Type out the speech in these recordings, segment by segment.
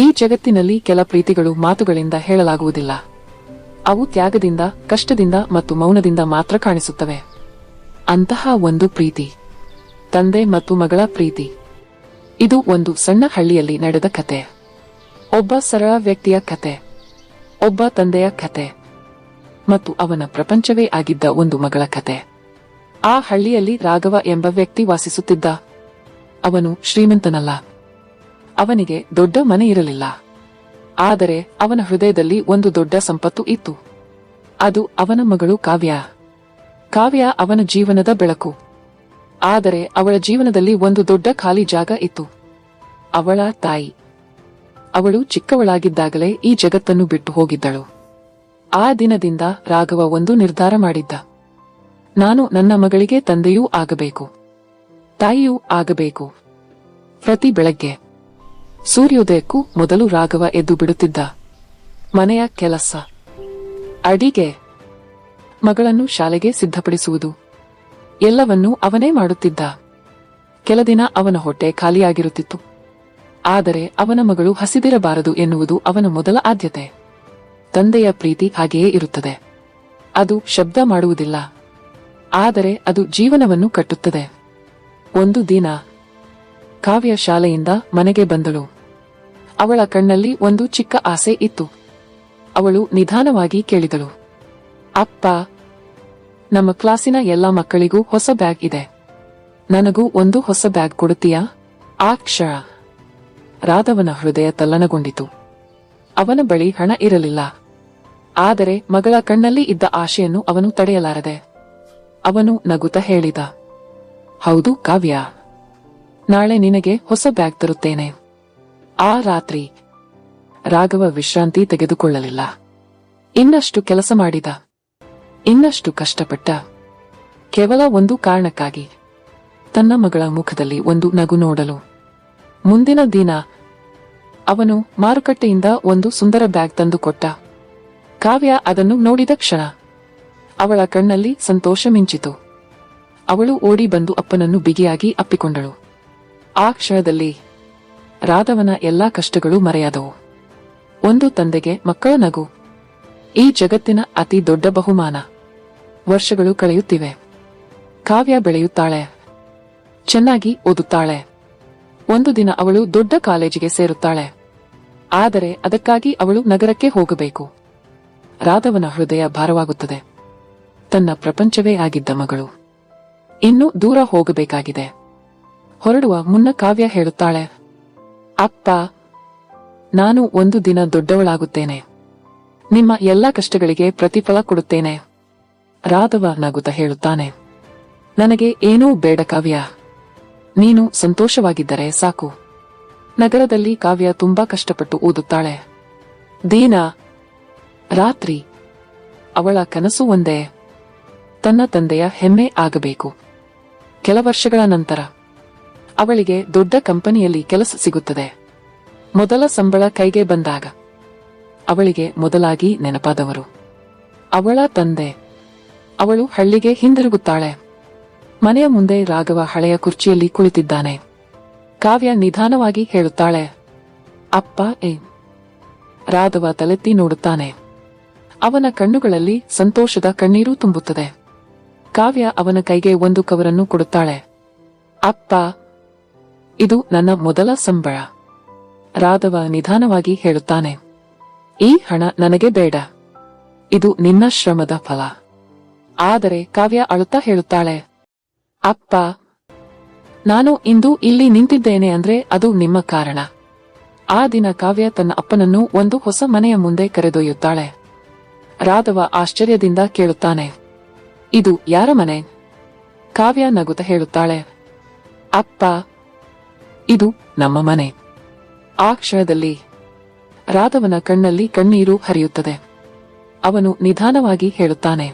ಈ ಜಗತ್ತಿನಲ್ಲಿ ಕೆಲ ಪ್ರೀತಿಗಳು ಮಾತುಗಳಿಂದ ಹೇಳಲಾಗುವುದಿಲ್ಲ. ಅವು ತ್ಯಾಗದಿಂದ, ಕಷ್ಟದಿಂದ ಮತ್ತು ಮೌನದಿಂದ ಮಾತ್ರ ಕಾಣಿಸುತ್ತವೆ. ಅಂತಹ ಒಂದು ಪ್ರೀತಿ ತಂದೆ ಮತ್ತು ಮಗಳ ಪ್ರೀತಿ. ಇದು ಒಂದು ಸಣ್ಣ ಹಳ್ಳಿಯಲ್ಲಿ ನಡೆದ ಕತೆ. ಒಬ್ಬ ಸರಳ ವ್ಯಕ್ತಿಯ ಕತೆ, ಒಬ್ಬ ತಂದೆಯ ಕತೆ ಮತ್ತು ಅವನ ಪ್ರಪಂಚವೇ ಆಗಿದ್ದ ಒಂದು ಮಗಳ ಕತೆ. ಆ ಹಳ್ಳಿಯಲ್ಲಿ ರಾಘವ ಎಂಬ ವ್ಯಕ್ತಿ ವಾಸಿಸುತ್ತಿದ್ದ. ಅವನು ಶ್ರೀಮಂತನಲ್ಲ. ಅವನಿಗೆ ದೊಡ್ಡ ಮನೆ ಇರಲಿಲ್ಲ. ಆದರೆ ಅವನ ಹೃದಯದಲ್ಲಿ ಒಂದು ದೊಡ್ಡ ಸಂಪತ್ತು ಇತ್ತು. ಅದು ಅವನ ಮಗಳು ಕಾವ್ಯ. ಕಾವ್ಯ ಅವನ ಜೀವನದ ಬೆಳಕು. ಆದರೆ ಅವಳ ಜೀವನದಲ್ಲಿ ಒಂದು ದೊಡ್ಡ ಖಾಲಿ ಜಾಗ ಇತ್ತು. ಅವಳ ತಾಯಿ. ಅವಳು ಚಿಕ್ಕವಳಾಗಿದ್ದಾಗಲೇ ಈ ಜಗತ್ತನ್ನು ಬಿಟ್ಟು ಹೋಗಿದ್ದಳು. ಆ ದಿನದಿಂದ ರಾಘವ ಒಂದು ನಿರ್ಧಾರ ಮಾಡಿದ್ದ. ನಾನು ನನ್ನ ಮಗಳಿಗೆ ತಂದೆಯೂ ಆಗಬೇಕು, ತಾಯಿಯೂ ಆಗಬೇಕು. ಪ್ರತಿ ಬೆಳಗ್ಗೆ ಸೂರ್ಯೋದಯಕ್ಕೂ ಮೊದಲು ರಾಘವ ಎದ್ದು ಬಿಡುತ್ತಿದ್ದ. ಮನೆಯ ಕೆಲಸ, ಅಡಿಗೆ, ಮಗಳನ್ನು ಶಾಲೆಗೆ ಸಿದ್ಧಪಡಿಸುವುದು ಎಲ್ಲವನ್ನೂ ಅವನೇ ಮಾಡುತ್ತಿದ್ದ. ಕೆಲ ದಿನ ಅವನ ಹೊಟ್ಟೆ ಖಾಲಿಯಾಗಿರುತ್ತಿತ್ತು. ಆದರೆ ಅವನ ಮಗಳು ಹಸಿದಿರಬಾರದು ಎನ್ನುವುದು ಅವನ ಮೊದಲ ಆದ್ಯತೆ. ತಂದೆಯ ಪ್ರೀತಿ ಹಾಗೆಯೇ ಇರುತ್ತದೆ. ಅದು ಶಬ್ದ ಮಾಡುವುದಿಲ್ಲ, ಆದರೆ ಅದು ಜೀವನವನ್ನು ಕಟ್ಟುತ್ತದೆ. ಒಂದು ದಿನ ಕಾವ್ಯ ಶಾಲೆಯಿಂದ ಮನೆಗೆ ಬಂದಳು. ಅವಳ ಕಣ್ಣಲ್ಲಿ ಒಂದು ಚಿಕ್ಕ ಆಸೆ ಇತ್ತು. ಅವಳು ನಿಧಾನವಾಗಿ ಕೇಳಿದಳು, ಅಪ್ಪ, ನಮ್ಮ ಕ್ಲಾಸಿನ ಎಲ್ಲ ಮಕ್ಕಳಿಗೂ ಹೊಸ ಬ್ಯಾಗ್ ಇದೆ. ನನಗೂ ಒಂದು ಹೊಸ ಬ್ಯಾಗ್ ಕೊಡುತ್ತೀಯಾ? ಆ ಕ್ಷಣ ರಾಧವನ ಹೃದಯ ತಲ್ಲಣಗೊಂಡಿತು. ಅವನ ಬಳಿ ಹಣ ಇರಲಿಲ್ಲ. ಆದರೆ ಮಗಳ ಕಣ್ಣಲ್ಲಿ ಇದ್ದ ಆಶೆಯನ್ನು ಅವನು ತಡೆಯಲಾರದೆ. ಅವನು ನಗುತ್ತಾ ಹೇಳಿದ, ಹೌದು ಕಾವ್ಯ, ನಾಳೆ ನಿನಗೆ ಹೊಸ ಬ್ಯಾಗ್ ತರುತ್ತೇನೆ. ಆ ರಾತ್ರಿ ರಾಘವ ವಿಶ್ರಾಂತಿ ತೆಗೆದುಕೊಳ್ಳಲಿಲ್ಲ. ಇನ್ನಷ್ಟು ಕೆಲಸ ಮಾಡಿದ, ಇನ್ನಷ್ಟು ಕಷ್ಟಪಟ್ಟ. ಕೇವಲ ಒಂದು ಕಾರಣಕ್ಕಾಗಿ, ತನ್ನ ಮಗಳ ಮುಖದಲ್ಲಿ ಒಂದು ನಗು ನೋಡಲು. ಮುಂದಿನ ದಿನ ಅವನು ಮಾರುಕಟ್ಟೆಯಿಂದ ಒಂದು ಸುಂದರ ಬ್ಯಾಗ್ ತಂದು ಕೊಟ್ಟ. ಕಾವ್ಯ ಅದನ್ನು ನೋಡಿದ ಕ್ಷಣ ಅವಳ ಕಣ್ಣಲ್ಲಿ ಸಂತೋಷ ಮಿಂಚಿತು. ಅವಳು ಓಡಿ ಬಂದು ಅಪ್ಪನನ್ನು ಬಿಗಿಯಾಗಿ ಅಪ್ಪಿಕೊಂಡಳು. ಆ ಕ್ಷಣದಲ್ಲಿ ರಾಧವನ ಎಲ್ಲಾ ಕಷ್ಟಗಳು ಮರೆಯಾದವು. ಒಂದು ತಂದೆಗೆ ಮಕ್ಕಳ ನಗು ಈ ಜಗತ್ತಿನ ಅತಿ ದೊಡ್ಡ ಬಹುಮಾನ. ವರ್ಷಗಳು ಕಳೆಯುತ್ತಿವೆ. ಕಾವ್ಯ ಬೆಳೆಯುತ್ತಾಳೆ, ಚೆನ್ನಾಗಿ ಓದುತ್ತಾಳೆ. ಒಂದು ದಿನ ಅವಳು ದೊಡ್ಡ ಕಾಲೇಜಿಗೆ ಸೇರುತ್ತಾಳೆ. ಆದರೆ ಅದಕ್ಕಾಗಿ ಅವಳು ನಗರಕ್ಕೆ ಹೋಗಬೇಕು. ರಾಧವನ ಹೃದಯ ಭಾರವಾಗುತ್ತದೆ. ತನ್ನ ಪ್ರಪಂಚವೇ ಆಗಿದ್ದ ಮಗಳು ಇನ್ನೂ ದೂರ ಹೋಗಬೇಕಾಗಿದೆ. ಹೊರಡುವ ಮುನ್ನ ಕಾವ್ಯ ಹೇಳುತ್ತಾಳೆ, ಅಪ್ಪ, ನಾನು ಒಂದು ದಿನ ದೊಡ್ಡವಳಾಗುತ್ತೇನೆ. ನಿಮ್ಮ ಎಲ್ಲ ಕಷ್ಟಗಳಿಗೆ ಪ್ರತಿಫಲ ಕೊಡುತ್ತೇನೆ. ರಾಧವ ನಗುತ್ತಾ ಹೇಳುತ್ತಾನೆ, ನನಗೆ ಏನೂ ಬೇಡ ಕಾವ್ಯ, ನೀನು ಸಂತೋಷವಾಗಿದ್ದರೆ ಸಾಕು. ನಗರದಲ್ಲಿ ಕಾವ್ಯ ತುಂಬಾ ಕಷ್ಟಪಟ್ಟು ಓದುತ್ತಾಳೆ. ದಿನ ರಾತ್ರಿ ಅವಳ ಕನಸು ಒಂದೇ, ತನ್ನ ತಂದೆಯ ಹೆಮ್ಮೆ ಆಗಬೇಕು. ಕೆಲ ವರ್ಷಗಳ ನಂತರ ಅವಳಿಗೆ ದೊಡ್ಡ ಕಂಪನಿಯಲ್ಲಿ ಕೆಲಸ ಸಿಗುತ್ತದೆ. ಮೊದಲ ಸಂಬಳ ಕೈಗೆ ಬಂದಾಗ ಅವಳಿಗೆ ಮೊದಲಾಗಿ ನೆನಪಾದವರು ಅವಳ ತಂದೆ. ಅವಳು ಹಳ್ಳಿಗೆ ಹಿಂದಿರುಗುತ್ತಾಳೆ. ಮನೆಯ ಮುಂದೆ ರಾಘವ ಹಳೆಯ ಕುರ್ಚಿಯಲ್ಲಿ ಕುಳಿತಿದ್ದಾನೆ. ಕಾವ್ಯ ನಿಧಾನವಾಗಿ ಹೇಳುತ್ತಾಳೆ, ಅಪ್ಪ. ರಾಘವ ತಲೆತ್ತಿ ನೋಡುತ್ತಾನೆ. ಅವನ ಕಣ್ಣುಗಳಲ್ಲಿ ಸಂತೋಷದ ಕಣ್ಣೀರು ತುಂಬುತ್ತದೆ. ಕಾವ್ಯ ಅವನ ಕೈಗೆ ಒಂದು ಕವರನ್ನು ಕೊಡುತ್ತಾಳೆ. ಅಪ್ಪ, ಇದು ನನ್ನ ಮೊದಲ ಸಂಬಳ. ರಾಘವ ನಿಧಾನವಾಗಿ ಹೇಳುತ್ತಾನೆ, ಈ ಹಣ ನನಗೆ ಬೇಡ, ಇದು ನಿನ್ನ ಶ್ರಮದ ಫಲ. ಆದರೆ ಕಾವ್ಯ ಅಳುತ್ತಾ ಹೇಳುತ್ತಾಳೆ, ಅಪ್ಪ, ನಾನು ಇಂದು ಇಲ್ಲಿ ನಿಂತಿದ್ದೇನೆ ಅಂದ್ರೆ ಅದು ನಿಮ್ಮ ಕಾರಣ. ಆ ದಿನ ಕಾವ್ಯ ತನ್ನ ಅಪ್ಪನನ್ನು ಒಂದು ಹೊಸ ಮನೆಯ ಮುಂದೆ ಕರೆದೊಯ್ಯುತ್ತಾಳೆ. ರಾಘವ ಆಶ್ಚರ್ಯದಿಂದ ಕೇಳುತ್ತಾನೆ, ಇದು ಯಾರ ಮನೆ? ಕಾವ್ಯ ನಗುತ್ತಾ ಹೇಳುತ್ತಾಳೆ, ಅಪ್ಪ, ಇದು ನಮ್ಮ ಮನೆ. ಆ ಕ್ಷಣದಲ್ಲಿ ರಾಘವನ ಕಣ್ಣಲ್ಲಿ ಕಣ್ಣೀರು ಹರಿಯುತ್ತದೆ. ಅವನು ನಿಧಾನವಾಗಿ ಹೇಳುತ್ತಾನೆ,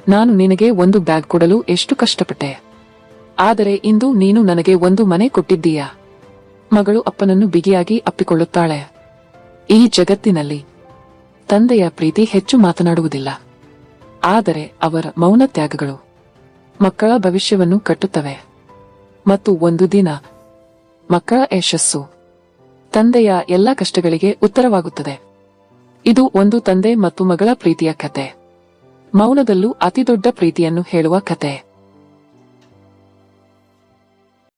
ನಾನು ನಿನಗೆ ಒಂದು ಬ್ಯಾಗ್ ಕೊಡಲು ಎಷ್ಟು ಕಷ್ಟಪಟ್ಟೆ. ಆದರೆ ಇಂದು ನೀನು ನನಗೆ ಒಂದು ಮನೆ ಕೊಟ್ಟಿದ್ದೀಯಾ. ಮಗಳು ಅಪ್ಪನನ್ನು ಬಿಗಿಯಾಗಿ ಅಪ್ಪಿಕೊಳ್ಳುತ್ತಾಳೆ. ಈ ಜಗತ್ತಿನಲ್ಲಿ ತಂದೆಯ ಪ್ರೀತಿ ಹೆಚ್ಚು ಮಾತನಾಡುವುದಿಲ್ಲ. ಆದರೆ ಅವರ ಮೌನ ತ್ಯಾಗಗಳು ಮಕ್ಕಳ ಭವಿಷ್ಯವನ್ನು ಕಟ್ಟುತ್ತವೆ. ಮತ್ತು ಒಂದು ದಿನ ಮಕ್ಕಳ ಯಶಸ್ಸು ತಂದೆಯ ಎಲ್ಲ ಕಷ್ಟಗಳಿಗೆ ಉತ್ತರವಾಗುತ್ತದೆ. ಇದು ಒಂದು ತಂದೆ ಮತ್ತು ಮಗಳ ಪ್ರೀತಿಯ ಕತೆ. ಮೌನದಲ್ಲೂ ಅತಿದೊಡ್ಡ ಪ್ರೀತಿಯನ್ನು ಹೇಳುವ ಕತೆ.